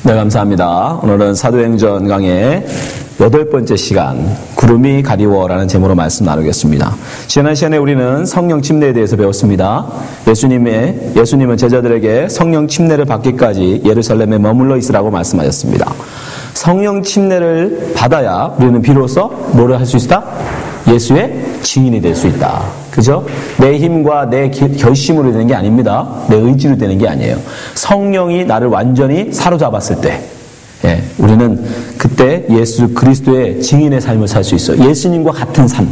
네, 감사합니다. 오늘은 사도행전 강의 8번째 시간, 구름이 가리워라는 제목으로 말씀 나누겠습니다. 지난 시간에 우리는 성령 침례에 대해서 배웠습니다. 예수님은 제자들에게 성령 침례를 받기까지 예루살렘에 머물러 있으라고 말씀하셨습니다. 성령 침례를 받아야 우리는 비로소 뭐를 할 수 있다? 예수의 증인이 될 수 있다. 그죠? 내 힘과 내 결심으로 되는 게 아닙니다. 내 의지로 되는 게 아니에요. 성령이 나를 완전히 사로잡았을 때, 우리는 그때 예수 그리스도의 증인의 삶을 살 수 있어요. 예수님과 같은 삶.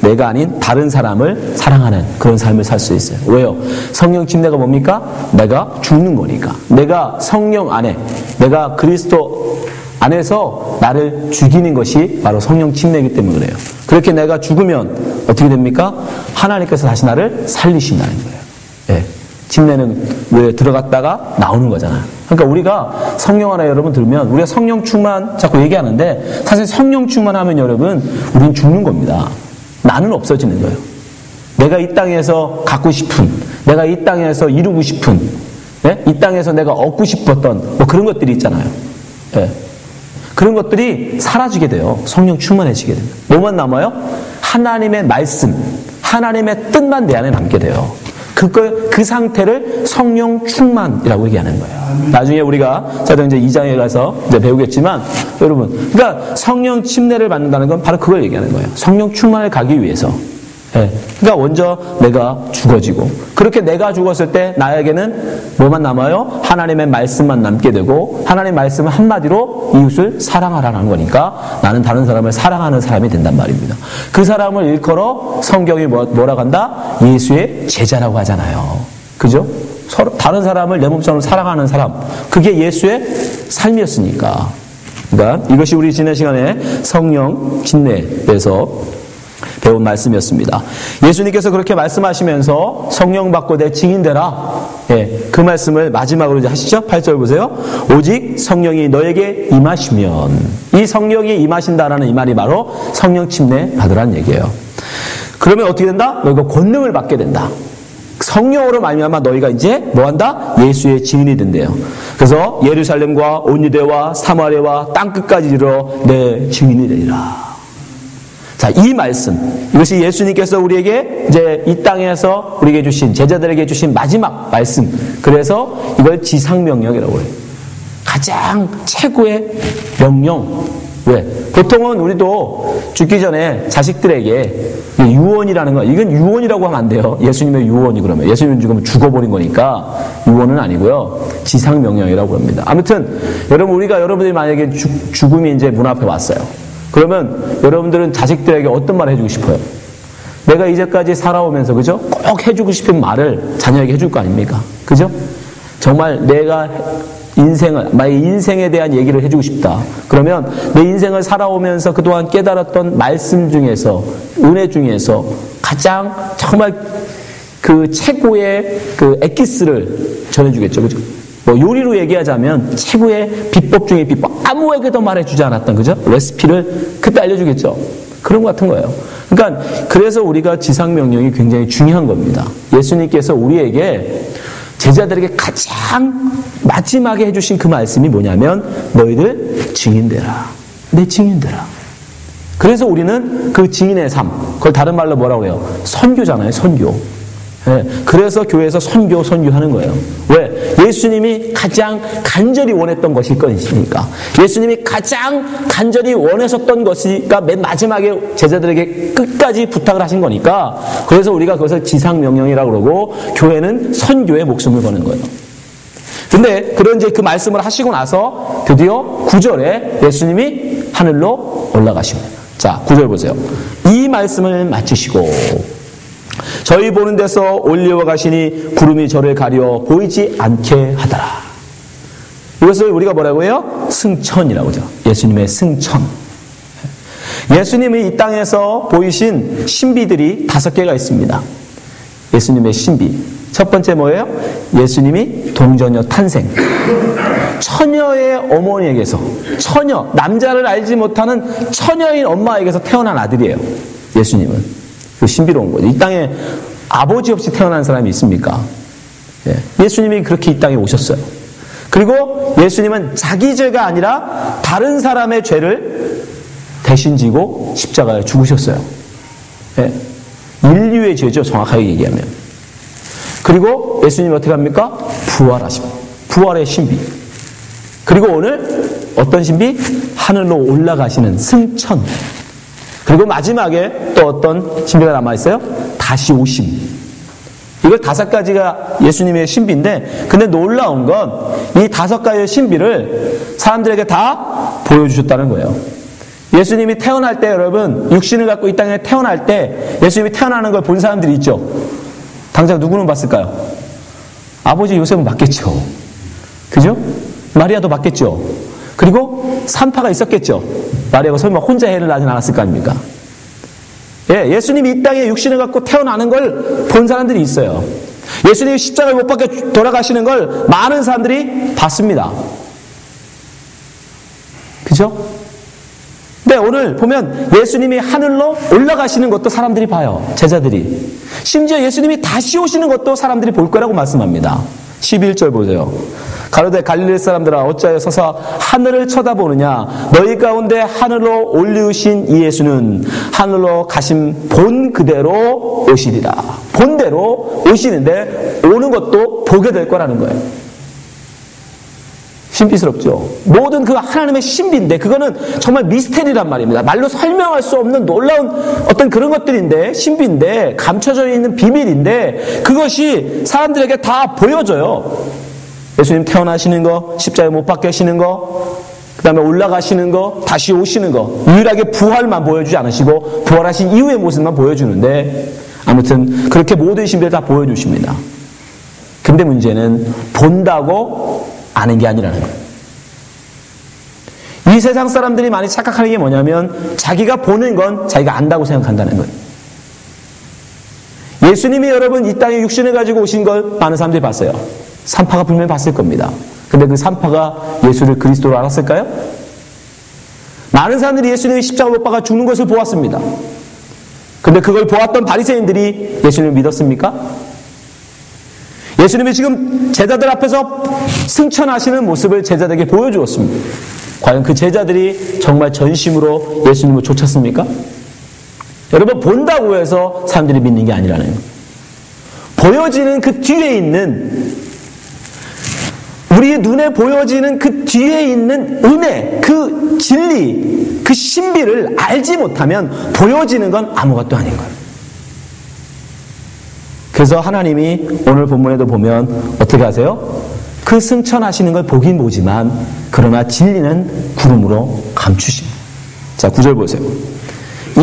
내가 아닌 다른 사람을 사랑하는 그런 삶을 살 수 있어요. 왜요? 성령 침례가 뭡니까? 내가 죽는 거니까. 내가 성령 안에, 내가 그리스도 안에서 나를 죽이는 것이 바로 성령 침례이기 때문에 그래요. 그렇게 내가 죽으면 어떻게 됩니까? 하나님께서 다시 나를 살리신다는 거예요. 침례는 왜 들어갔다가 나오는 거잖아요. 그러니까 우리가 성령 안에 여러분 들면 우리가 성령 충만 자꾸 얘기하는데 사실 성령 충만하면 여러분 우린 죽는 겁니다. 나는 없어지는 거예요. 내가 이 땅에서 갖고 싶은, 내가 이 땅에서 이루고 싶은, 이 땅에서 내가 얻고 싶었던 뭐 그런 것들이 있잖아요. 그런 것들이 사라지게 돼요. 성령 충만해지게 됩니다. 뭐만 남아요? 하나님의 말씀, 하나님의 뜻만 내 안에 남게 돼요. 그 상태를 성령 충만이라고 얘기하는 거예요. 나중에 우리가 사도행전 2장에 가서 이제 배우겠지만, 여러분, 그러니까 성령 침례를 받는다는 건 바로 그걸 얘기하는 거예요. 성령 충만을 가기 위해서. 그러니까 먼저 내가 죽어지고, 그렇게 내가 죽었을 때 나에게는 뭐만 남아요? 하나님의 말씀만 남게 되고, 하나님의 말씀은 한마디로 이웃을 사랑하라는 거니까 나는 다른 사람을 사랑하는 사람이 된단 말입니다. 그 사람을 일컬어 성경이 뭐라고 한다? 예수의 제자라고 하잖아요. 그죠? 다른 사람을 내 몸처럼 사랑하는 사람, 그게 예수의 삶이었으니까. 그러니까 이것이 우리 지난 시간에 성령 침례에서 배운 말씀이었습니다. 예수님께서 그렇게 말씀하시면서 성령 받고 내 증인되라. 그 말씀을 마지막으로 이제 하시죠. 8절 보세요. 오직 성령이 너에게 임하시면, 이 성령이 임하신다라는 이 말이 바로 성령 침례 받으라는 얘기예요. 그러면 어떻게 된다? 너희가 권능을 받게 된다. 성령으로 말미암아 너희가 이제 뭐한다? 예수의 증인이 된대요. 그래서 예루살렘과 온 유대와 사마리아와 땅끝까지 이르러 내 증인이 되리라. 자, 이 말씀, 이것이 예수님께서 우리에게 이제 이 땅에서 우리에게 주신, 제자들에게 주신 마지막 말씀. 그래서 이걸 지상명령이라고 해요. 가장 최고의 명령. 왜? 보통은 우리도 죽기 전에 자식들에게 유언이라는 거, 이건 유언이라고 하면 안 돼요. 예수님의 유언이 그러면. 예수님은 지금 죽어버린 거니까 유언은 아니고요. 지상명령이라고 합니다. 아무튼, 여러분들이 만약에 죽음이 이제 문 앞에 왔어요. 그러면 여러분들은 자식들에게 어떤 말을 해주고 싶어요? 내가 이제까지 살아오면서, 그죠? 꼭 해주고 싶은 말을 자녀에게 해줄 거 아닙니까? 그죠? 정말 내가 인생에 대한 얘기를 해주고 싶다. 그러면 내 인생을 살아오면서 그동안 깨달았던 말씀 중에서, 은혜 중에서 가장 정말 그 최고의 그 엑기스를 전해주겠죠. 그죠? 뭐 요리로 얘기하자면 최고의 비법 중에 비법, 아무에게도 말해주지 않았던, 그죠? 레시피를 그때 알려주겠죠. 그런 것 같은 거예요. 그러니까 그래서 우리가 지상명령이 굉장히 중요한 겁니다. 예수님께서 우리에게, 제자들에게 가장 마지막에 해주신 그 말씀이 뭐냐면 너희들 증인되라. 내 증인되라. 그래서 우리는 그 증인의 삶, 그걸 다른 말로 뭐라고 해요? 선교잖아요. 선교. 그래서 교회에서 선교하는 거예요. 왜? 예수님이 가장 간절히 원했던 것일 것이니까. 예수님이 가장 간절히 원하셨던 것이니까 맨 마지막에 제자들에게 끝까지 부탁을 하신 거니까. 그래서 우리가 그것을 지상명령이라고 그러고, 교회는 선교에 목숨을 거는 거예요. 근데 그런 이제 그 말씀을 하시고 나서 드디어 9절에 예수님이 하늘로 올라가십니다. 자, 9절 보세요. 이 말씀을 마치시고 저희 보는 데서 올려와 가시니 구름이 저를 가려 보이지 않게 하더라. 이것을 우리가 뭐라고 해요? 승천이라고 하죠. 예수님의 승천. 예수님이 이 땅에서 보이신 신비들이 5개가 있습니다. 예수님의 신비. 첫 번째 뭐예요? 예수님이 동정녀 탄생. 처녀의 어머니에게서, 남자를 알지 못하는 처녀인 엄마에게서 태어난 아들이에요. 예수님은. 그 신비로운 거죠. 이 땅에 아버지 없이 태어난 사람이 있습니까? 예수님이 그렇게 이 땅에 오셨어요. 그리고 예수님은 자기 죄가 아니라 다른 사람의 죄를 대신 지고 십자가에 죽으셨어요. 네. 인류의 죄죠, 정확하게 얘기하면. 그리고 예수님이 어떻게 합니까? 부활하십니다. 부활의 신비. 그리고 오늘 어떤 신비? 하늘로 올라가시는 승천. 그리고 마지막에 또 어떤 신비가 남아있어요? 다시 오심. 이걸 5가지가 예수님의 신비인데, 근데 놀라운 건 이 5가지의 신비를 사람들에게 다 보여주셨다는 거예요. 예수님이 태어날 때, 여러분, 육신을 갖고 이 땅에 태어날 때 예수님이 태어나는 걸 본 사람들이 있죠. 당장 누구는 봤을까요? 아버지 요셉은 봤겠죠. 그죠? 마리아도 봤겠죠. 그리고 산파가 있었겠죠. 마리아가 설마 혼자 해를 나진 않았을 거 아닙니까? 예, 예수님이 이 땅에 육신을 갖고 태어나는 걸 본 사람들이 있어요. 예수님이 십자가에 못 박혀 돌아가시는 걸 많은 사람들이 봤습니다. 그죠? 근데 오늘 보면 예수님이 하늘로 올라가시는 것도 사람들이 봐요. 제자들이. 심지어 예수님이 다시 오시는 것도 사람들이 볼 거라고 말씀합니다. 11절 보세요. 가로되 갈릴리 사람들아 어찌하여 서서 하늘을 쳐다보느냐. 너희 가운데 하늘로 올리우신 이 예수는 하늘로 가신 본 그대로 오시리라. 본대로 오시는데 오는 것도 보게 될 거라는 거예요. 신비스럽죠. 모든 그 하나님의 신비인데 그거는 정말 미스테리란 말입니다. 말로 설명할 수 없는 놀라운 어떤 그런 것들인데, 신비인데, 감춰져 있는 비밀인데 그것이 사람들에게 다 보여져요. 예수님 태어나시는 거, 십자가에 못 박히시는 거, 그 다음에 올라가시는 거, 다시 오시는 거, 유일하게 부활만 보여주지 않으시고 부활하신 이후의 모습만 보여주는데, 아무튼 그렇게 모든 신비를 다 보여주십니다. 근데 문제는 본다고 아는 게 아니라는 거예요. 이 세상 사람들이 많이 착각하는 게 뭐냐면 자기가 보는 건 자기가 안다고 생각한다는 거예요. 예수님이 여러분 이 땅에 육신을 가지고 오신 걸 많은 사람들이 봤어요. 산파가 분명히 봤을 겁니다. 근데 그 산파가 예수를 그리스도로 알았을까요? 많은 사람들이 예수님이 십자가 못 박아 죽는 것을 보았습니다. 근데 그걸 보았던 바리새인들이 예수님을 믿었습니까? 예수님이 지금 제자들 앞에서 승천하시는 모습을 제자들에게 보여주었습니다. 과연 그 제자들이 정말 전심으로 예수님을 쫓았습니까? 여러분, 본다고 해서 사람들이 믿는 게 아니라는 거예요. 보여지는 그 뒤에 있는, 우리의 눈에 보여지는 그 뒤에 있는 은혜, 그 진리, 그 신비를 알지 못하면 보여지는 건 아무것도 아닌 거예요. 그래서 하나님이 오늘 본문에도 보면 어떻게 하세요? 그 승천하시는 걸 보긴 보지만 그러나 진리는 구름으로 감추십니다. 자, 9절 보세요.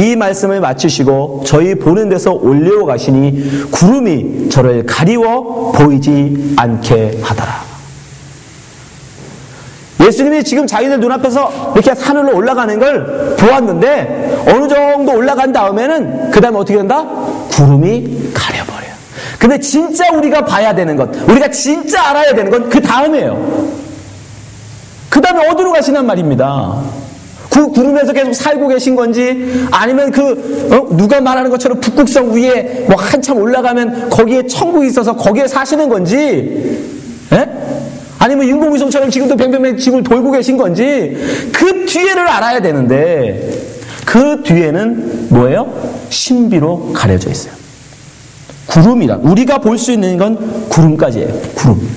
이 말씀을 마치시고 저희 보는 데서 올려 가시니 구름이 저를 가리워 보이지 않게 하더라. 예수님이 지금 자기들 눈앞에서 이렇게 하늘로 올라가는 걸 보았는데 어느 정도 올라간 다음에는 그 다음에 어떻게 된다? 구름이 가려버려요. 근데 진짜 우리가 봐야 되는 것, 우리가 진짜 알아야 되는 건 그 다음이에요. 그 다음에 어디로 가시란 말입니다. 그 구름에서 계속 살고 계신 건지, 아니면 누가 말하는 것처럼 북극성 위에 뭐 한참 올라가면 거기에 천국이 있어서 거기에 사시는 건지, 예? 아니면 인공위성처럼 지금도 뱅뱅뱅 지구를 돌고 계신 건지, 그 뒤에를 알아야 되는데, 그 뒤에는 뭐예요? 신비로 가려져 있어요. 구름이라, 우리가 볼 수 있는 건 구름까지예요. 구름.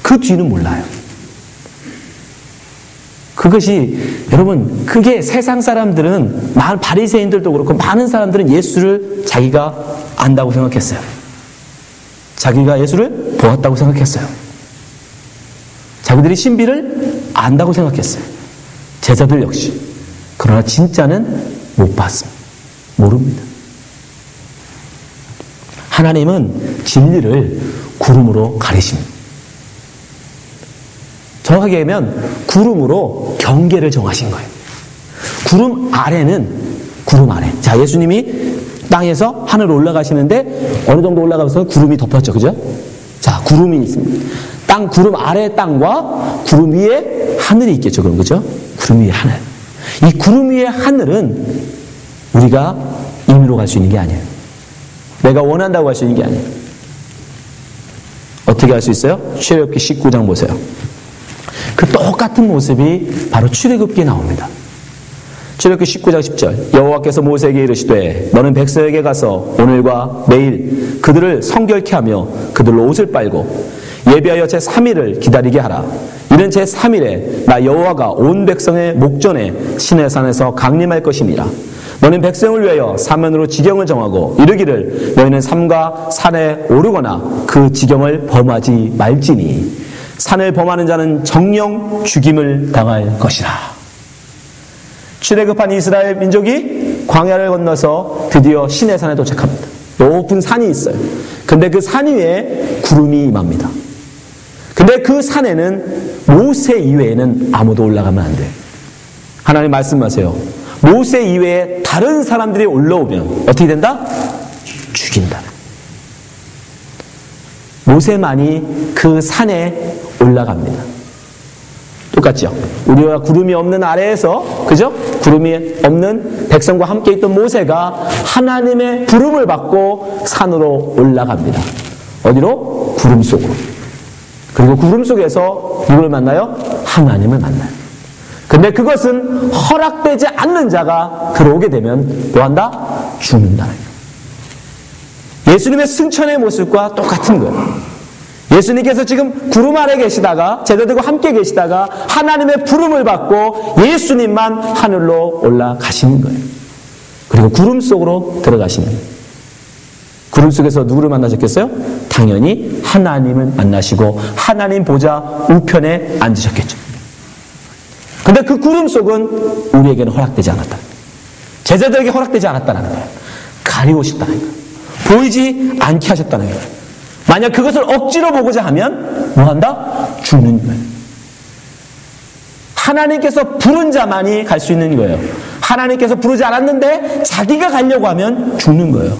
그 뒤는 몰라요. 그것이, 여러분, 그게 세상 사람들은, 바리새인들도 그렇고 많은 사람들은 예수를 자기가 안다고 생각했어요. 자기가 예수를 보았다고 생각했어요. 자기들이 신비를 안다고 생각했어요. 제자들 역시. 그러나 진짜는 못 봤습니다. 모릅니다. 하나님은 진리를 구름으로 가리십니다. 정확하게 하면 구름으로 경계를 정하신 거예요. 구름 아래. 자, 예수님이 땅에서 하늘로 올라가시는데 어느 정도 올라가면서 구름이 덮었죠. 그죠? 자, 구름이 있습니다. 구름 아래 땅과 구름 위에 하늘이 있겠죠. 그럼 그죠? 구름 위에 하늘. 이 구름 위에 하늘은 우리가 임의로 갈 수 있는 게 아니에요. 내가 원한다고 할 수 있는 게 아니에요. 어떻게 할 수 있어요? 출애굽기 19장 보세요. 그 똑같은 모습이 바로 출애굽기에 나옵니다. 출애굽기 19장 10절 여호와께서 모세에게 이르시되 너는 백성에게 가서 오늘과 내일 그들을 성결케 하며 그들로 옷을 빨고 예비하여 제3일을 기다리게 하라. 이는 제3일에 나 여호와가 온 백성의 목전에 시내산에서 강림할 것임이라. 너는 백성을 위하여 사면으로 지경을 정하고 이르기를 너희는 삼가 산에 오르거나 그 지경을 범하지 말지니 산을 범하는 자는 정령 죽임을 당할 것이라. 출애굽한 이스라엘 민족이 광야를 건너서 드디어 시내산에 도착합니다. 높은 산이 있어요. 근데 그 산 위에 구름이 임합니다. 근데 그 산에는 모세 이외에는 아무도 올라가면 안 돼요. 하나님 말씀하세요. 모세 이외에 다른 사람들이 올라오면 어떻게 된다? 죽인다. 모세만이 그 산에 올라갑니다. 똑같죠? 우리와 구름이 없는 아래에서, 그죠? 구름이 없는 백성과 함께 있던 모세가 하나님의 부름을 받고 산으로 올라갑니다. 어디로? 구름 속으로. 그리고 구름 속에서 누굴 만나요? 하나님을 만나요. 근데 그것은 허락되지 않는 자가 들어오게 되면 뭐한다? 죽는다는 거예요. 예수님의 승천의 모습과 똑같은 거예요. 예수님께서 지금 구름 아래 계시다가 제자들과 함께 계시다가 하나님의 부름을 받고 예수님만 하늘로 올라가시는 거예요. 그리고 구름 속으로 들어가시는 거예요. 구름 속에서 누구를 만나셨겠어요? 당연히 하나님을 만나시고 하나님 보좌 우편에 앉으셨겠죠. 근데 그 구름 속은 우리에게는 허락되지 않았다. 제자들에게 허락되지 않았다는 거예요. 가리우셨다는 거예요. 보이지 않게 하셨다는 거예요. 만약 그것을 억지로 보고자 하면 뭐한다? 죽는 거예요. 하나님께서 부른 자만이 갈 수 있는 거예요. 하나님께서 부르지 않았는데 자기가 가려고 하면 죽는 거예요.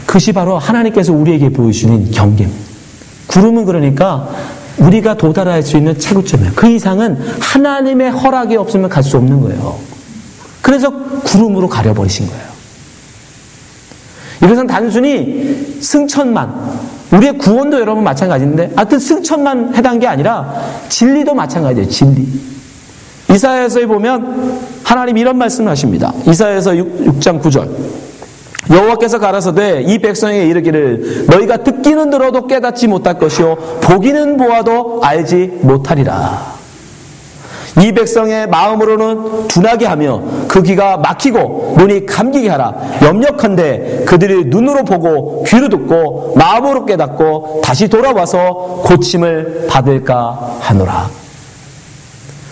그것이 바로 하나님께서 우리에게 보여주는 경계입니다. 구름은 그러니까 우리가 도달할 수 있는 최고점이에요. 그 이상은 하나님의 허락이 없으면 갈 수 없는 거예요. 그래서 구름으로 가려버리신 거예요. 이것은 단순히 승천만, 우리의 구원도 여러분 마찬가지인데 하여튼 승천만 해당한 게 아니라 진리도 마찬가지예요. 진리. 이사야서에 보면 하나님 이런 말씀을 하십니다. 이사야서 6장 9절 여호와께서 가라사대 이 백성에게 이르기를 너희가 듣기는 들어도 깨닫지 못할 것이요 보기는 보아도 알지 못하리라. 이 백성의 마음으로는 둔하게 하며 그 귀가 막히고 눈이 감기게 하라. 염려컨대 그들이 눈으로 보고 귀로 듣고 마음으로 깨닫고 다시 돌아와서 고침을 받을까 하노라.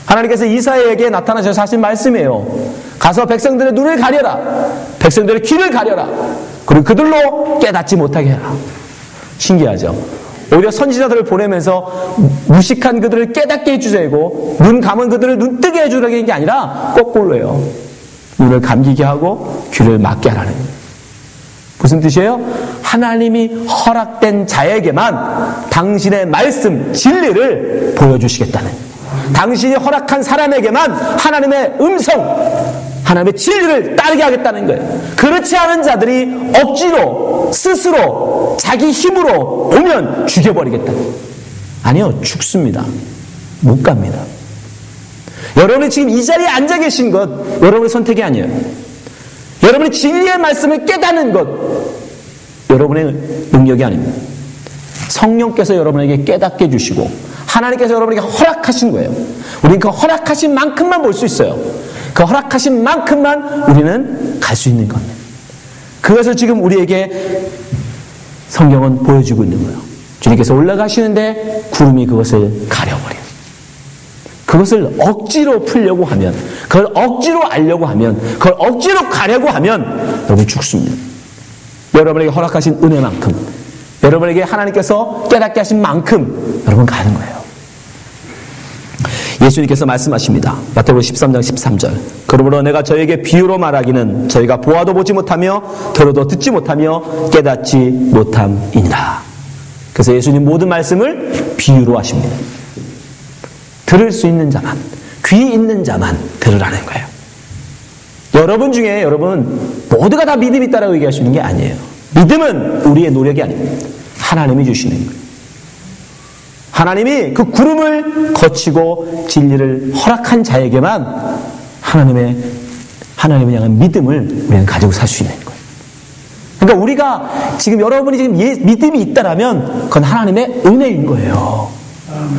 하나님께서 이사야에게 나타나셔서 하신 말씀이에요. 가서 백성들의 눈을 가려라. 백성들의 귀를 가려라. 그리고 그들로 깨닫지 못하게 해라. 신기하죠? 오히려 선지자들을 보내면서 무식한 그들을 깨닫게 해주세요. 눈 감은 그들을 눈 뜨게 해주려고 하는 게 아니라 거꾸로예요. 눈을 감기게 하고 귀를 막게 하라는 거예요. 무슨 뜻이에요? 하나님이 허락된 자에게만 당신의 말씀, 진리를 보여주시겠다는 거예요. 당신이 허락한 사람에게만 하나님의 음성, 하나님의 진리를 따르게 하겠다는 거예요. 그렇지 않은 자들이 억지로 스스로 자기 힘으로 오면 죽여버리겠다. 아니요, 죽습니다. 못 갑니다. 여러분이 지금 이 자리에 앉아 계신 것 여러분의 선택이 아니에요. 여러분이 진리의 말씀을 깨닫는 것 여러분의 능력이 아닙니다. 성령께서 여러분에게 깨닫게 해주시고 하나님께서 여러분에게 허락하신 거예요. 우리는 그 허락하신 만큼만 볼 수 있어요. 그 허락하신 만큼만 우리는 갈 수 있는 겁니다. 그것을 지금 우리에게 성경은 보여주고 있는 거예요. 주님께서 올라가시는데 구름이 그것을 가려버려요. 그것을 억지로 풀려고 하면, 그걸 억지로 알려고 하면, 그걸 억지로 가려고 하면 여러분 죽습니다. 여러분에게 허락하신 은혜만큼, 여러분에게 하나님께서 깨닫게 하신 만큼 여러분 가는 거예요. 예수님께서 말씀하십니다. 마태복음 13장 13절 그러므로 내가 저에게 비유로 말하기는 저희가 보아도 보지 못하며 들어도 듣지 못하며 깨닫지 못함이니라. 그래서 예수님 모든 말씀을 비유로 하십니다. 들을 수 있는 자만, 귀 있는 자만 들으라는 거예요. 여러분 중에 여러분 모두가 다 믿음이 있다라고 얘기할 수 있는 게 아니에요. 믿음은 우리의 노력이 아닙니다. 하나님이 주시는 거예요. 하나님이 그 구름을 거치고 진리를 허락한 자에게만 하나님을 향한 믿음을 우리는 가지고 살 수 있는 거예요. 그러니까 우리가 지금 여러분이 지금 믿음이 있다라면 그건 하나님의 은혜인 거예요.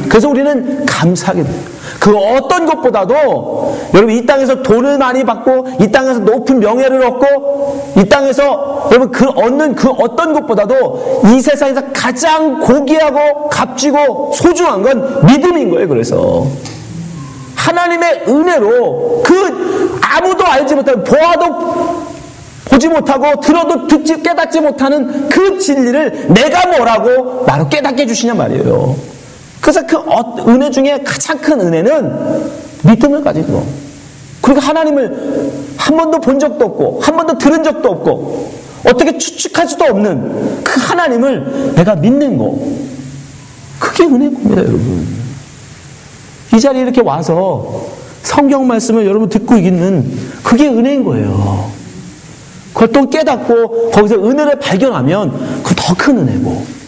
그래서 우리는 감사하게 돼요. 그 어떤 것보다도 여러분 이 땅에서 돈을 많이 받고 이 땅에서 높은 명예를 얻고 이 땅에서 여러분 그 얻는 그 어떤 것보다도 이 세상에서 가장 고귀하고 값지고 소중한 건 믿음인 거예요. 그래서 하나님의 은혜로 그 아무도 알지 못하는 보지 못하고 들어도 깨닫지 못하는 그 진리를 내가 뭐라고 나로 깨닫게 해주시냐 말이에요. 그래서 그 은혜 중에 가장 큰 은혜는 믿음을 가지고, 그리고 하나님을 한 번도 본 적도 없고 한 번도 들은 적도 없고 어떻게 추측할 수도 없는 그 하나님을 내가 믿는 거, 그게 은혜인 겁니다. 여러분, 이 자리에 이렇게 와서 성경 말씀을 여러분 듣고 있는 그게 은혜인 거예요. 그걸 또 깨닫고 거기서 은혜를 발견하면 그 더 큰 은혜고,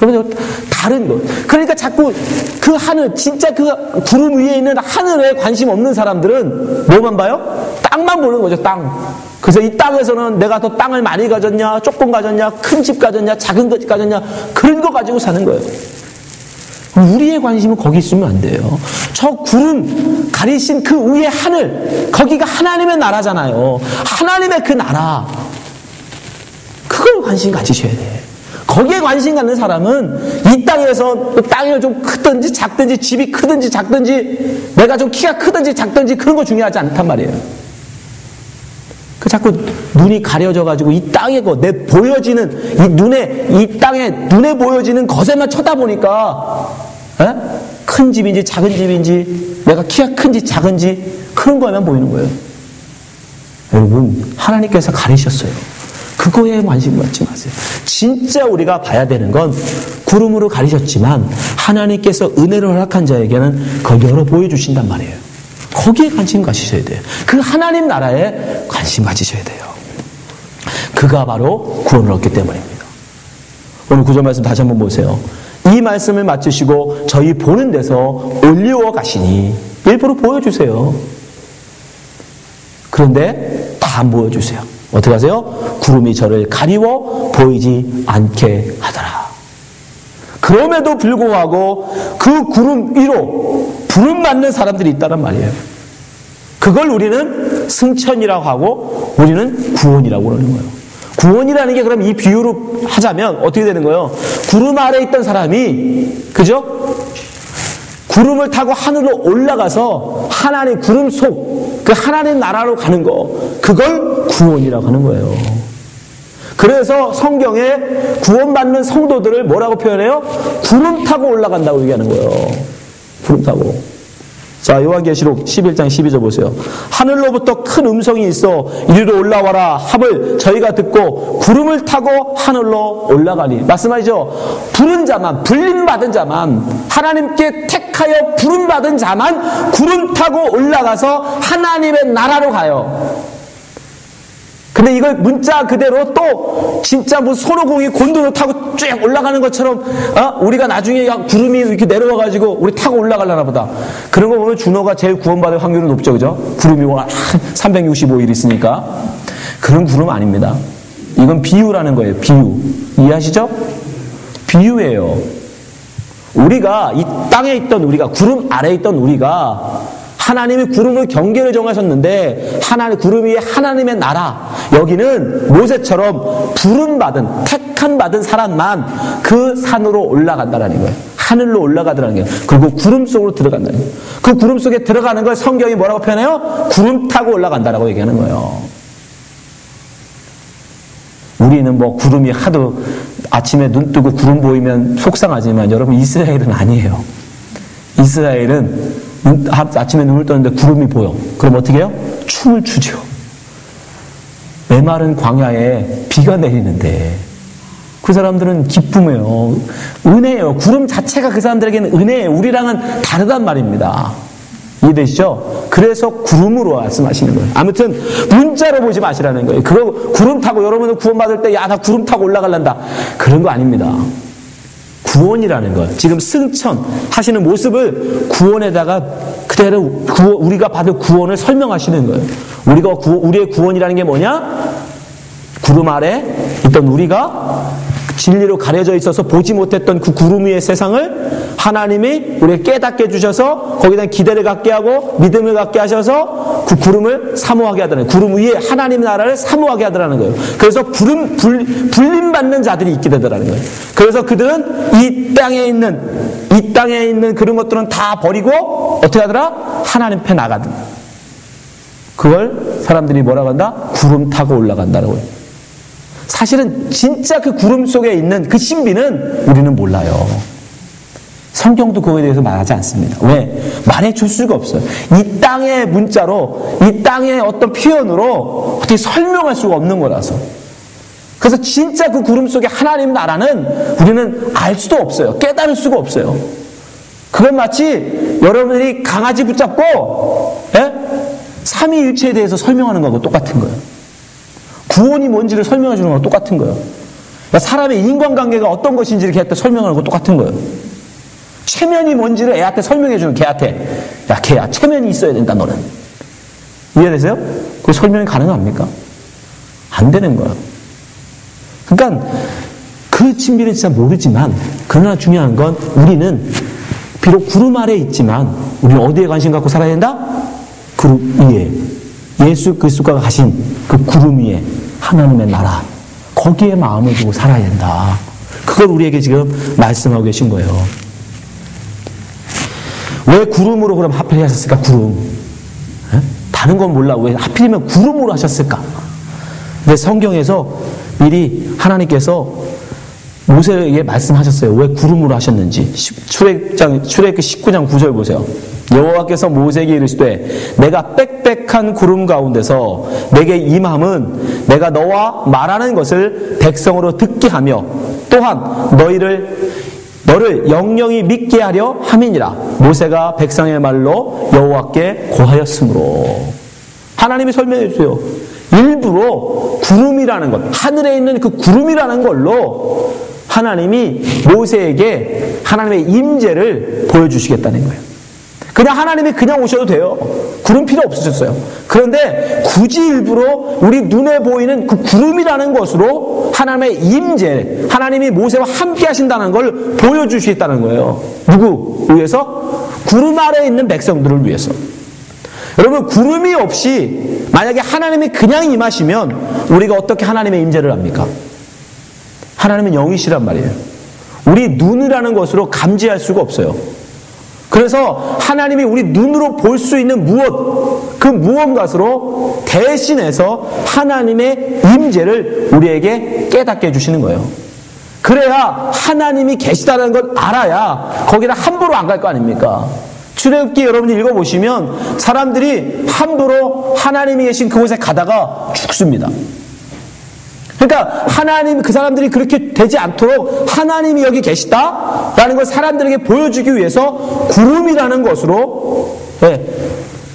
여러분 다른 것. 그러니까 자꾸 그 하늘, 진짜 그 구름 위에 있는 하늘에 관심 없는 사람들은 뭐만 봐요? 땅만 보는 거죠. 땅. 그래서 이 땅에서는 내가 더 땅을 많이 가졌냐, 조금 가졌냐, 큰 집 가졌냐, 작은 집 가졌냐, 그런 거 가지고 사는 거예요. 우리의 관심은 거기 있으면 안 돼요. 저 구름 가리신 그 위에 하늘, 거기가 하나님의 나라잖아요. 하나님의 그 나라, 그걸 관심 가지셔야 돼. 거기에 관심 갖는 사람은 이 땅에서 땅이 좀 크든지 작든지, 집이 크든지 작든지, 내가 좀 키가 크든지 작든지 그런 거 중요하지 않단 말이에요. 그 자꾸 눈이 가려져 가지고 이 땅에 내 보여지는 이 땅에 눈에 보여지는 것에만 쳐다보니까 큰 집인지 작은 집인지, 내가 키가 큰지 작은지 그런 거에만 보이는 거예요. 여러분, 하나님께서 가리셨어요. 그거에 관심 갖지 마세요. 진짜 우리가 봐야 되는 건 구름으로 가리셨지만 하나님께서 은혜를 허락한 자에게는 그걸 열어 보여주신단 말이에요. 거기에 관심 가지셔야 돼요. 그 하나님 나라에 관심 가지셔야 돼요. 그가 바로 구원을 얻기 때문입니다. 오늘 구절 말씀 다시 한번 보세요. 이 말씀을 마치시고 저희 보는 데서 올리워 가시니, 일부러 보여주세요. 그런데 다 안 보여주세요. 어떻게 하세요? 구름이 저를 가리워 보이지 않게 하더라. 그럼에도 불구하고 그 구름 위로 부름 맞는 사람들이 있다는 말이에요. 그걸 우리는 승천이라고 하고 우리는 구원이라고 그러는 거예요. 구원이라는 게 그럼 이 비유로 하자면 어떻게 되는 거예요? 구름 아래 있던 사람이, 그죠? 구름을 타고 하늘로 올라가서 하나님 구름 속 그 하나님 나라로 가는 거, 그걸 구원이라고 하는 거예요. 그래서 성경에 구원받는 성도들을 뭐라고 표현해요? 구름 타고 올라간다고 얘기하는 거예요. 구름 타고. 자, 요한계시록 11장 12절 보세요. 하늘로부터 큰 음성이 있어 이리로 올라와라 함을 저희가 듣고 구름을 타고 하늘로 올라가니. 말씀하시죠. 부른 자만, 불림받은 자만, 하나님께 택하여 부름받은 자만 구름 타고 올라가서 하나님의 나라로 가요. 근데 이걸 문자 그대로 또 진짜 무슨 손오공이 곤두를 타고 쭉 올라가는 것처럼 우리가 나중에 구름이 이렇게 내려와가지고 우리 타고 올라가려나 보다. 그런 거 보면 준호가 제일 구원받을 확률은 높죠, 그죠? 구름이 365일 있으니까. 그런 구름 아닙니다. 이건 비유라는 거예요. 비유. 이해하시죠? 비유예요. 우리가 이 땅에 있던 우리가, 구름 아래에 있던 우리가 하나님이 구름을 경계를 정하셨는데 구름 위에 하나님의 나라, 여기는 모세처럼 부름받은, 택함받은 사람만 그 산으로 올라간다는 거예요. 하늘로 올라가더라는 거예요. 그리고 구름 속으로 들어간다는 거예요. 그 구름 속에 들어가는 걸 성경이 뭐라고 표현해요? 구름 타고 올라간다라고 얘기하는 거예요. 우리는 뭐 구름이 하도 아침에 눈 뜨고 구름 보이면 속상하지만 여러분, 이스라엘은 아니에요. 이스라엘은 아침에 눈을 떴는데 구름이 보여. 그럼 어떻게 해요? 춤을 추죠. 메마른 광야에 비가 내리는데 그 사람들은 기쁨이에요. 은혜예요. 구름 자체가 그 사람들에게는 은혜예요. 우리랑은 다르단 말입니다. 이해되시죠? 그래서 구름으로 말씀하시는 거예요. 아무튼 문자로 보지 마시라는 거예요. 그거 구름 타고, 여러분은 구원받을 때 야, 나 구름 타고 올라갈란다, 그런 거 아닙니다. 구원이라는 것, 지금 승천하시는 모습을 구원에다가 그대로 우리가 받을 구원을 설명하시는 거예요. 우리의 구원이라는 게 뭐냐? 구름 아래 있던 우리가 진리로 가려져 있어서 보지 못했던 그 구름 위의 세상을 하나님이 우리를 깨닫게 해주셔서 거기다 기대를 갖게 하고 믿음을 갖게 하셔서 그 구름을 사모하게 하더라는 거예요. 구름 위에 하나님 나라를 사모하게 하더라는 거예요. 그래서 불림받는 자들이 있게 되더라는 거예요. 그래서 그들은 이 땅에 있는 그런 것들은 다 버리고 어떻게 하더라? 하나님 편에 나가든. 그걸 사람들이 뭐라고 한다? 구름 타고 올라간다라고 해요. 사실은 진짜 그 구름 속에 있는 그 신비는 우리는 몰라요. 성경도 그거에 대해서 말하지 않습니다. 왜? 말해줄 수가 없어요. 이 땅의 문자로, 이 땅의 어떤 표현으로 어떻게 설명할 수가 없는 거라서. 그래서 진짜 그 구름 속에 하나님 나라는 우리는 알 수도 없어요. 깨달을 수가 없어요. 그건 마치 여러분들이 강아지 붙잡고 삼위일체에 대해서 설명하는 거하고 똑같은 거예요. 구원이 뭔지를 설명해 주는 거랑 똑같은 거예요. 사람의 인간관계가 어떤 것인지를 걔한테 설명하는 거 똑같은 거예요. 체면이 뭔지를 애한테 설명해 주는 걔한테, 야 걔야 체면이 있어야 된다 너는. 이해되세요? 그 설명이 가능합니까? 안 되는 거야. 그러니까 그 진비를 진짜 모르지만, 그러나 중요한 건 우리는 비록 구름 아래에 있지만 우리는 어디에 관심 갖고 살아야 된다? 구름 위에, 예수 그리스도가 가신 그 구름 위에 하나님의 나라, 거기에 마음을 두고 살아야 된다. 그걸 우리에게 지금 말씀하고 계신 거예요. 왜 구름으로 그럼 하필 하셨을까? 구름. 다른 건 몰라. 왜 하필이면 구름으로 하셨을까? 근데 성경에서 미리 하나님께서 모세에게 말씀하셨어요. 왜 구름으로 하셨는지. 출애굽 19장 9절 보세요. 여호와께서 모세에게 이르시되 내가 빽빽한 구름 가운데서 내게 임함은 내가 너와 말하는 것을 백성으로 듣게 하며 또한 너를 영영히 믿게 하려 함이니라. 모세가 백성의 말로 여호와께 고하였으므로. 하나님이 설명해 주세요. 일부러 구름이라는 것, 하늘에 있는 그 구름이라는 걸로 하나님이 모세에게 하나님의 임재를 보여주시겠다는 거예요. 그냥 하나님이 그냥 오셔도 돼요. 구름 필요 없으셨어요. 그런데 굳이 일부러 우리 눈에 보이는 그 구름이라는 것으로 하나님의 임재, 하나님이 모세와 함께 하신다는 걸 보여주시겠다는 거예요. 누구 위해서? 구름 아래에 있는 백성들을 위해서. 여러분, 구름이 없이 만약에 하나님이 그냥 임하시면 우리가 어떻게 하나님의 임재를 합니까? 하나님은 영이시란 말이에요. 우리 눈이라는 것으로 감지할 수가 없어요. 그래서 하나님이 우리 눈으로 볼 수 있는 무엇, 그 무언가로 대신해서 하나님의 임재를 우리에게 깨닫게 해주시는 거예요. 그래야 하나님이 계시다는 걸 알아야 거기다 함부로 안 갈 거 아닙니까? 출애굽기 여러분이 읽어보시면 사람들이 함부로 하나님이 계신 그곳에 가다가 죽습니다. 그러니까 하나님, 그 사람들이 그렇게 되지 않도록 하나님이 여기 계시다라는 걸 사람들에게 보여주기 위해서 구름이라는 것으로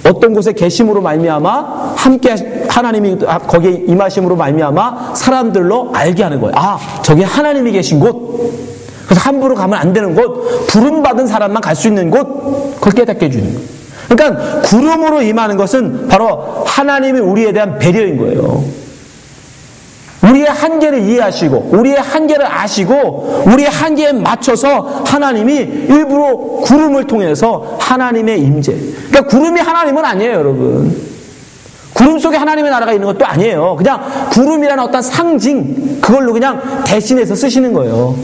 어떤 곳에 계심으로 말미암아 함께 하나님이 거기에 임하심으로 말미암아 사람들로 알게 하는 거예요. 아, 저기 하나님이 계신 곳. 그래서 함부로 가면 안 되는 곳, 부름받은 사람만 갈 수 있는 곳, 그걸 깨닫게 해주는 거예요. 그러니까 구름으로 임하는 것은 바로 하나님이 우리에 대한 배려인 거예요. 우리의 한계를 이해하시고 우리의 한계를 아시고 우리의 한계에 맞춰서 하나님이 일부러 구름을 통해서 하나님의 임재. 그러니까 구름이 하나님은 아니에요, 여러분. 구름 속에 하나님의 나라가 있는 것도 아니에요. 그냥 구름이라는 어떤 상징, 그걸로 그냥 대신해서 쓰시는 거예요.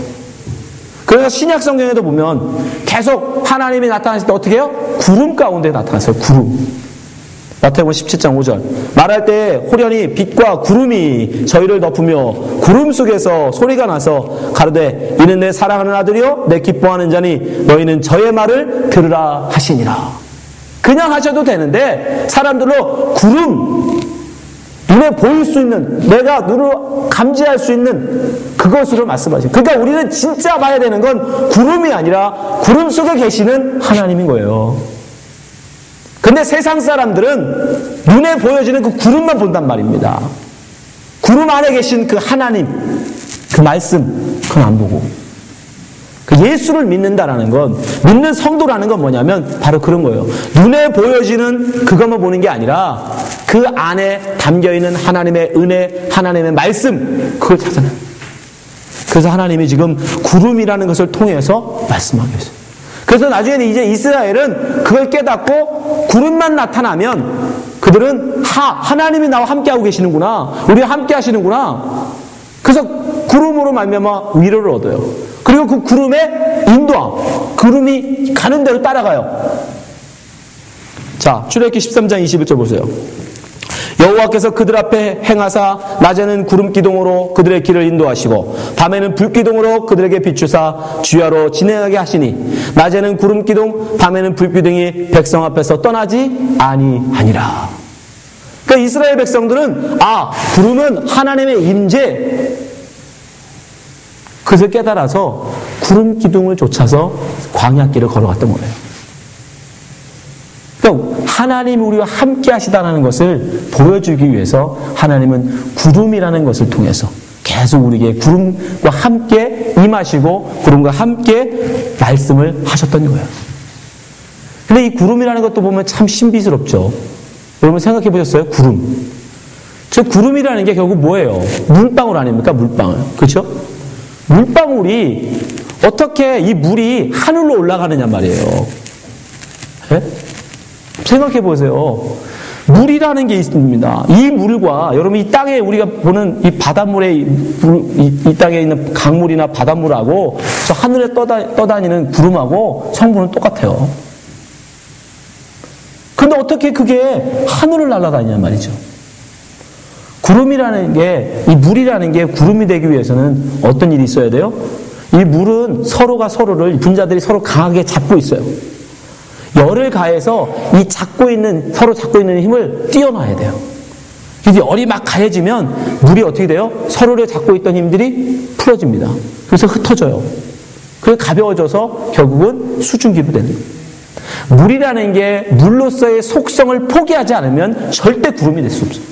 그래서 신약 성경에도 보면 계속 하나님이 나타나실 때 어떻게 해요? 구름 가운데 나타났어요. 구름. 마태복음 17장 5절. 말할 때 호련히 빛과 구름이 저희를 덮으며 구름 속에서 소리가 나서 가로되 이는 내 사랑하는 아들이요 내 기뻐하는 자니 너희는 저의 말을 들으라 하시니라. 그냥 하셔도 되는데 사람들로 구름, 눈에 보일 수 있는, 내가 눈으로 감지할 수 있는 그것으로 말씀하시죠. 그러니까 우리는 진짜 봐야 되는 건 구름이 아니라 구름 속에 계시는 하나님인 거예요. 근데 세상 사람들은 눈에 보여지는 그 구름만 본단 말입니다. 구름 안에 계신 그 하나님, 그 말씀, 그건 안 보고. 그 예수를 믿는다라는 건, 믿는 성도라는 건 뭐냐면 바로 그런 거예요. 눈에 보여지는 그것만 보는 게 아니라 그 안에 담겨있는 하나님의 은혜, 하나님의 말씀, 그걸 찾아내요. 그래서 하나님이 지금 구름이라는 것을 통해서 말씀하고 있어요. 그래서 나중에는 이제 이스라엘은 그걸 깨닫고 구름만 나타나면 그들은 하나님이 나와 함께하고 계시는구나, 우리와 함께 하시는구나. 그래서 구름으로 말미암아 위로를 얻어요. 그리고 그 구름의 인도함, 구름이 가는 대로 따라가요. 자, 출애굽기 13장 21절 보세요. 여호와께서 그들 앞에 행하사 낮에는 구름 기둥으로 그들의 길을 인도하시고 밤에는 불 기둥으로 그들에게 비추사 주야로 진행하게 하시니 낮에는 구름 기둥 밤에는 불 기둥이 백성 앞에서 떠나지 아니하니라. 그러니까 이스라엘 백성들은 구름은 하나님의 임재, 그것을 깨달아서 구름 기둥을 쫓아서 광야길을 걸어갔던 거예요. 그러니까 하나님이 우리와 함께 하시다는 것을 보여주기 위해서 하나님은 구름이라는 것을 통해서 계속 우리에게 구름과 함께 임하시고 구름과 함께 말씀을 하셨던 거예요. 근데 이 구름이라는 것도 보면 참 신비스럽죠. 여러분 생각해 보셨어요? 구름. 저 구름이라는 게 결국 뭐예요? 물방울 아닙니까? 물방울. 그렇죠? 물방울이 어떻게 이 물이 하늘로 올라가느냐 말이에요. 네? 생각해 보세요. 물이라는 게 있습니다. 이 물과 여러분 이 땅에 우리가 보는 이 바닷물에 이 땅에 있는 강물이나 바닷물하고 저 하늘에 떠다니는 구름하고 성분은 똑같아요. 근데 어떻게 그게 하늘을 날아다니냐 말이죠. 구름이라는 게, 이 물이라는 게 구름이 되기 위해서는 어떤 일이 있어야 돼요? 이 물은 서로가 서로를, 분자들이 서로 강하게 잡고 있어요. 열을 가해서 이 서로 잡고 있는 힘을 띄워놔야 돼요. 이제 열이 막 가해지면 물이 어떻게 돼요? 서로를 잡고 있던 힘들이 풀어집니다. 그래서 흩어져요. 그래서 가벼워져서 결국은 수증기로 되는 거예요. 물이라는 게 물로서의 속성을 포기하지 않으면 절대 구름이 될 수 없어요.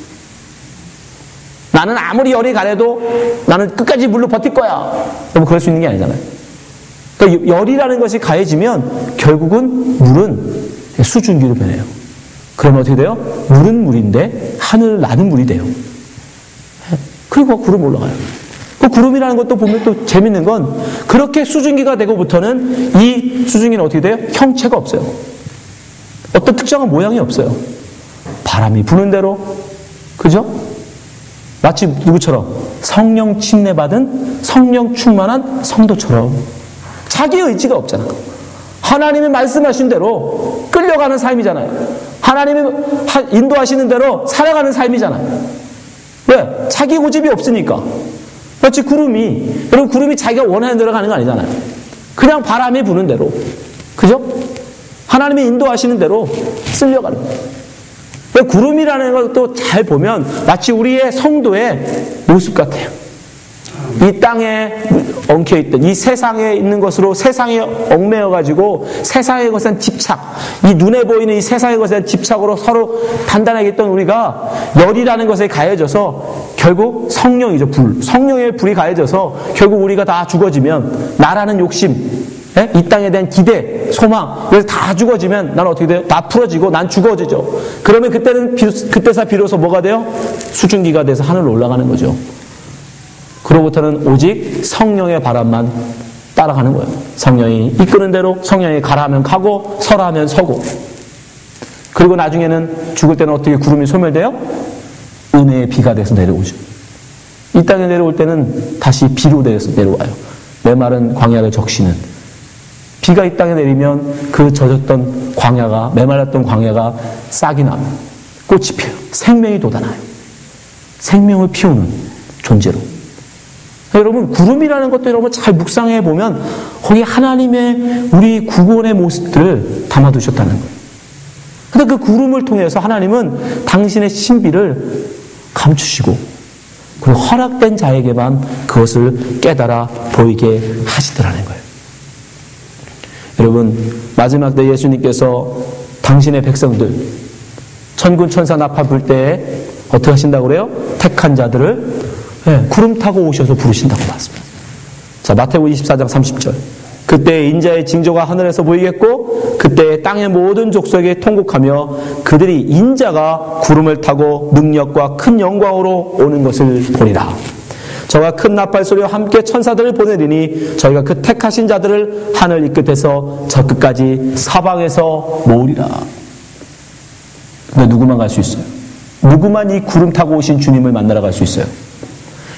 나는 아무리 열이 가해도 나는 끝까지 물로 버틸 거야. 여러분 그럴 수 있는 게 아니잖아요. 그러니까 열이라는 것이 가해지면 결국은 물은 수증기로 변해요. 그러면 어떻게 돼요? 물은 물인데 하늘 나는 물이 돼요. 그리고 구름 올라가요. 그 구름이라는 것도 보면 또 재밌는 건 그렇게 수증기가 되고부터는 이 수증기는 어떻게 돼요? 형체가 없어요. 어떤 특정한 모양이 없어요. 바람이 부는 대로, 그죠? 마치 누구처럼? 성령 침례받은 성령 충만한 성도처럼 자기 의지가 없잖아. 하나님이 말씀하신 대로 끌려가는 삶이잖아요. 하나님이 인도하시는 대로 살아가는 삶이잖아요. 왜? 자기 고집이 없으니까. 마치 구름이, 여러분 구름이 자기가 원하는 대로 가는 거 아니잖아요. 그냥 바람이 부는 대로, 그죠? 하나님이 인도하시는 대로 쓸려가는 거예요. 구름이라는 것도 잘 보면 마치 우리의 성도의 모습 같아요. 이 땅에 엉켜있던 이 세상에 있는 것으로 세상에 얽매여가지고 세상의 것에 집착, 이 눈에 보이는 이 세상의 것에 집착으로 서로 단단하게 있던 우리가 열이라는 것에 가해져서 결국 성령이죠. 성령의 불이 가해져서 결국 우리가 다 죽어지면 나라는 욕심, 이 땅에 대한 기대, 소망, 그래서 다 죽어지면 난 어떻게 돼요? 다 풀어지고 난 죽어지죠. 그러면 그때서 비로소 뭐가 돼요? 수증기가 돼서 하늘로 올라가는 거죠. 그로부터는 오직 성령의 바람만 따라가는 거예요. 성령이 이끄는 대로, 성령이 가라 하면 가고 서라 하면 서고. 그리고 나중에는 죽을 때는 어떻게 구름이 소멸돼요? 은혜의 비가 돼서 내려오죠. 이 땅에 내려올 때는 다시 비로 돼서 내려와요. 메마른 광야를 적시는. 비가 이 땅에 내리면 그 젖었던 광야가, 메말랐던 광야가 싹이 나면 꽃이 피어요. 생명이 돋아나요. 생명을 피우는 존재로. 여러분 구름이라는 것도 여러분 잘 묵상해 보면 거기 하나님의 우리 구원의 모습들을 담아두셨다는 거예요. 그런데 그 구름을 통해서 하나님은 당신의 신비를 감추시고 그리고 허락된 자에게만 그것을 깨달아 보이게 하시더라는 거예요. 여러분 마지막 때 예수님께서 당신의 백성들 천군 천사 나파 불 때에 어떻게 하신다고 그래요? 택한 자들을 구름 타고 오셔서 부르신다고 봤습니다. 자, 마태복음 24장 30절. 그때 인자의 징조가 하늘에서 보이겠고 그때 땅의 모든 족속에 통곡하며 그들이 인자가 구름을 타고 능력과 큰 영광으로 오는 것을 보리라. 저가 큰 나팔 소리와 함께 천사들을 보내리니 저희가 그 택하신 자들을 하늘 이 끝에서 저 끝까지 사방에서 모으리라. 근데 누구만 갈 수 있어요? 누구만 이 구름 타고 오신 주님을 만나러 갈 수 있어요?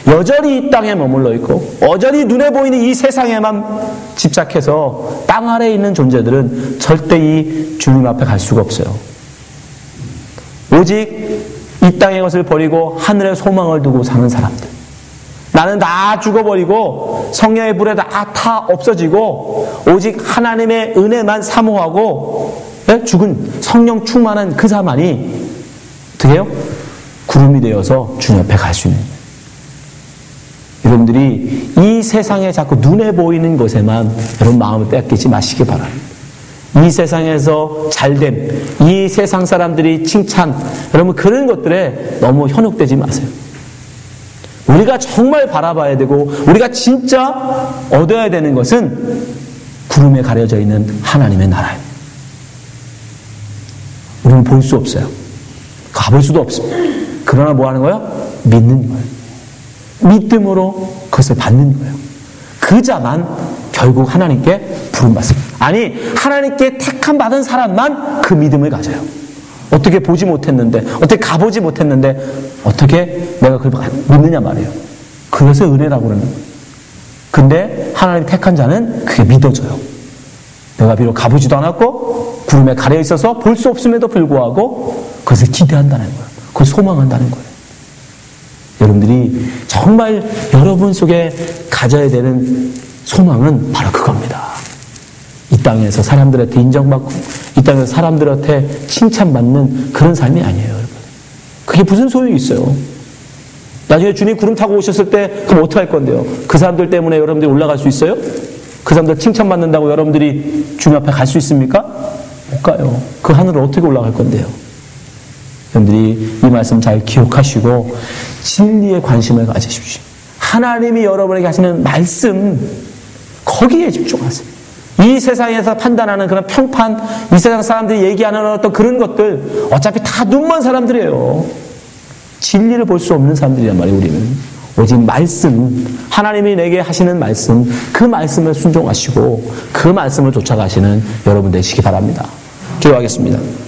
여전히 이 땅에 머물러 있고 여전히 눈에 보이는 이 세상에만 집착해서 땅 아래에 있는 존재들은 절대 이 주님 앞에 갈 수가 없어요. 오직 이 땅의 것을 버리고 하늘의 소망을 두고 사는 사람들. 나는 다 죽어버리고 성령의 불에 다 없어지고 오직 하나님의 은혜만 사모하고 죽은 성령 충만한 그 사람만이 어떻게 해요? 구름이 되어서 주님 앞에 갈 수 있는 거예요. 여러분들이 이 세상에 자꾸 눈에 보이는 것에만 여러분 마음을 뺏기지 마시기 바랍니다. 이 세상에서 잘됨, 이 세상 사람들이 칭찬, 여러분 그런 것들에 너무 현혹되지 마세요. 우리가 정말 바라봐야 되고 우리가 진짜 얻어야 되는 것은 구름에 가려져 있는 하나님의 나라예요. 우리는 볼 수 없어요. 가볼 수도 없습니다. 그러나 뭐 하는 거예요? 믿는 거예요. 믿음으로 그것을 받는 거예요. 그 자만 결국 하나님께 부름받습니다. 아니 하나님께 택함 받은 사람만 그 믿음을 가져요. 어떻게 보지 못했는데 어떻게 가보지 못했는데 어떻게 내가 그걸 믿느냐 말이에요. 그것을 은혜라고 그러는 거예요. 근데 하나님 택한 자는 그게 믿어져요. 내가 비록 가보지도 않았고 구름에 가려 있어서 볼 수 없음에도 불구하고 그것을 기대한다는 거예요. 그걸 소망한다는 거예요. 여러분들이 정말 여러분 속에 가져야 되는 소망은 바로 그겁니다. 이 땅에서 사람들한테 인정받고 이 땅에서 사람들한테 칭찬받는 그런 삶이 아니에요. 여러분. 그게 무슨 소용이 있어요? 나중에 주님 구름 타고 오셨을 때 그럼 어떻게 할 건데요? 그 사람들 때문에 여러분들이 올라갈 수 있어요? 그 사람들 칭찬받는다고 여러분들이 주님 앞에 갈 수 있습니까? 못 가요. 그 하늘을 어떻게 올라갈 건데요? 여러분들이 이 말씀 잘 기억하시고 진리에 관심을 가지십시오. 하나님이 여러분에게 하시는 말씀 거기에 집중하세요. 이 세상에서 판단하는 그런 평판, 이 세상 사람들이 얘기하는 어떤 그런 것들 어차피 다 눈먼 사람들이에요. 진리를 볼 수 없는 사람들이란 말이에요. 우리는 오직 말씀, 하나님이 내게 하시는 말씀, 그 말씀을 순종하시고 그 말씀을 쫓아가시는 여러분 되시기 바랍니다. 기도하겠습니다.